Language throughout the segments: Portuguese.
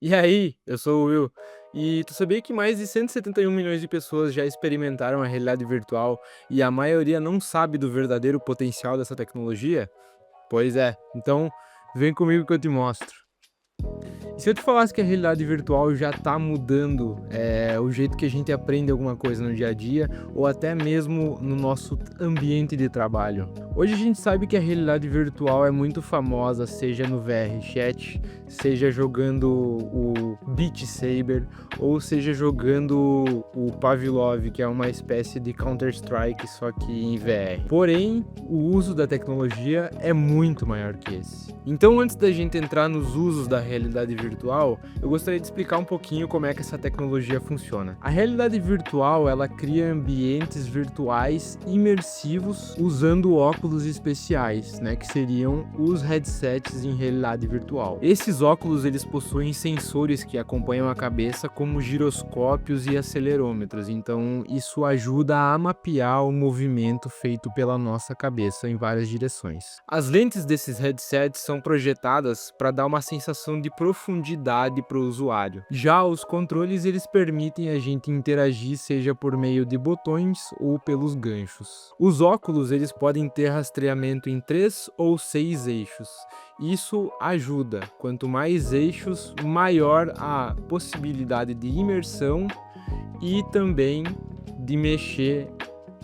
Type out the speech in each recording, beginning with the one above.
E aí, eu sou o Will. E tu sabia que mais de 171 milhões de pessoas já experimentaram a realidade virtual e a maioria não sabe do verdadeiro potencial dessa tecnologia? Pois é, então vem comigo que eu te mostro. E se eu te falasse que a realidade virtual já está mudando o jeito que a gente aprende alguma coisa no dia a dia ou até mesmo no nosso ambiente de trabalho? Hoje a gente sabe que a realidade virtual é muito famosa, seja no VR Chat, seja jogando o Beat Saber ou seja jogando o Pavlov, que é uma espécie de Counter-Strike, só que em VR. Porém, o uso da tecnologia é muito maior que esse. Então, antes da gente entrar nos usos da realidade virtual, eu gostaria de explicar um pouquinho como é que essa tecnologia funciona. A realidade virtual, ela cria ambientes virtuais imersivos usando óculos especiais, né, que seriam os headsets em realidade virtual. Esses óculos, eles possuem sensores que acompanham a cabeça, como giroscópios e acelerômetros, então isso ajuda a mapear o movimento feito pela nossa cabeça em várias direções. As lentes desses headsets são projetadas para dar uma sensação de profundidade para o usuário. Já os controles, eles permitem a gente interagir, seja por meio de botões ou pelos ganchos. Os óculos, eles podem ter rastreamento em 3 ou 6 eixos. Isso ajuda. Quanto mais eixos, maior a possibilidade de imersão e também de mexer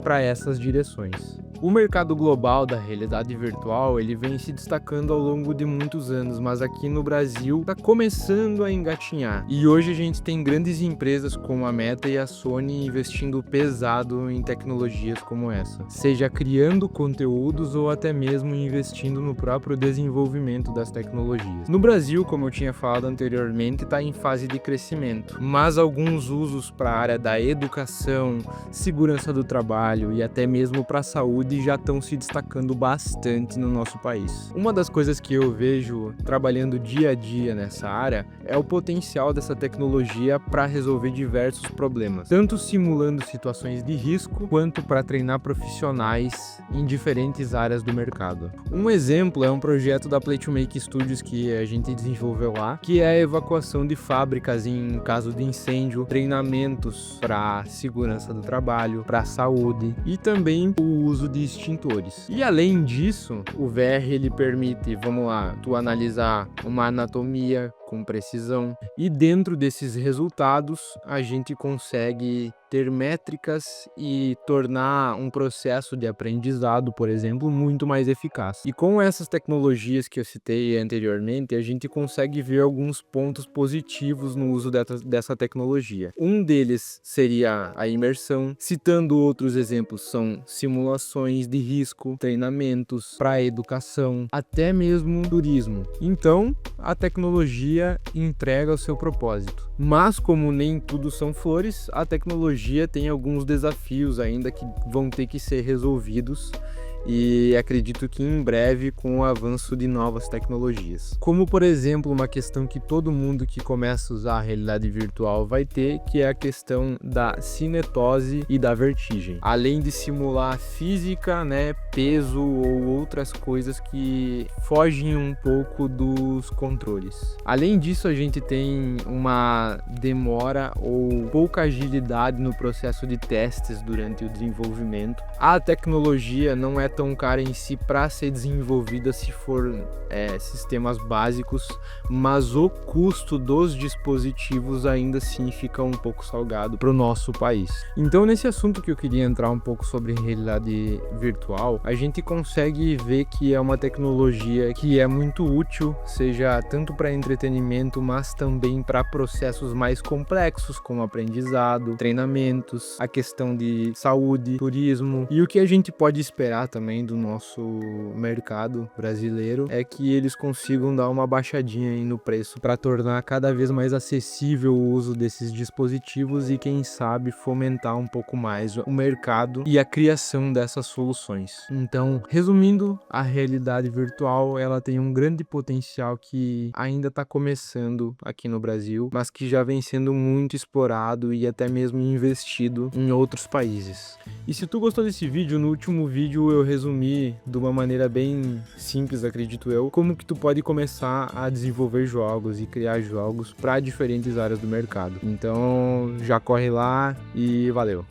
para essas direções. O mercado global da realidade virtual, ele vem se destacando ao longo de muitos anos, mas aqui no Brasil está começando a engatinhar. E hoje a gente tem grandes empresas como a Meta e a Sony investindo pesado em tecnologias como essa, seja criando conteúdos ou até mesmo investindo no próprio desenvolvimento das tecnologias. No Brasil, como eu tinha falado anteriormente, está em fase de crescimento, mas alguns usos para a área da educação, segurança do trabalho e até mesmo para a saúde já estão se destacando bastante no nosso país. Uma das coisas que eu vejo trabalhando dia a dia nessa área é o potencial dessa tecnologia para resolver diversos problemas, tanto simulando situações de risco quanto para treinar profissionais em diferentes áreas do mercado. Um exemplo é um projeto da Play to Make Studios que a gente desenvolveu lá, que é a evacuação de fábricas em caso de incêndio, treinamentos para segurança do trabalho, para saúde e também o uso de extintores. E além disso, o VR ele permite, vamos lá, tu analisar uma anatomia com precisão e dentro desses resultados a gente consegue ter métricas e tornar um processo de aprendizado, por exemplo, muito mais eficaz. E com essas tecnologias que eu citei anteriormente, a gente consegue ver alguns pontos positivos no uso dessa tecnologia. Um deles seria a imersão. Citando outros exemplos, são simulações de risco, treinamentos para educação, até mesmo turismo. Então, a tecnologia entrega o seu propósito. Mas como nem tudo são flores, a tecnologia tem alguns desafios ainda que vão ter que ser resolvidos e acredito que em breve com o avanço de novas tecnologias. Como, por exemplo, uma questão que todo mundo que começa a usar a realidade virtual vai ter, que é a questão da cinetose e da vertigem. Além de simular física, né, peso ou outras coisas que fogem um pouco dos controles. Além disso, a gente tem uma demora ou pouca agilidade no processo de testes durante o desenvolvimento. A tecnologia não é tão cara em si para ser desenvolvida se for sistemas básicos, mas o custo dos dispositivos ainda assim fica um pouco salgado para o nosso país. Então, nesse assunto que eu queria entrar um pouco sobre realidade virtual, a gente consegue ver que é uma tecnologia que é muito útil, seja tanto para entretenimento, mas também para processos mais complexos, como aprendizado, treinamentos, a questão de saúde, turismo. E o que a gente pode esperar também do nosso mercado brasileiro é que eles consigam dar uma baixadinha aí no preço para tornar cada vez mais acessível o uso desses dispositivos e quem sabe fomentar um pouco mais o mercado e a criação dessas soluções. Então, resumindo, a realidade virtual ela tem um grande potencial que ainda está começando aqui no Brasil, mas que já vem sendo muito explorado e até mesmo investido em outros países. E se tu gostou desse vídeo, no último vídeo eu resumir de uma maneira bem simples, acredito eu, como que tu pode começar a desenvolver jogos e criar jogos para diferentes áreas do mercado. Então, já corre lá e valeu!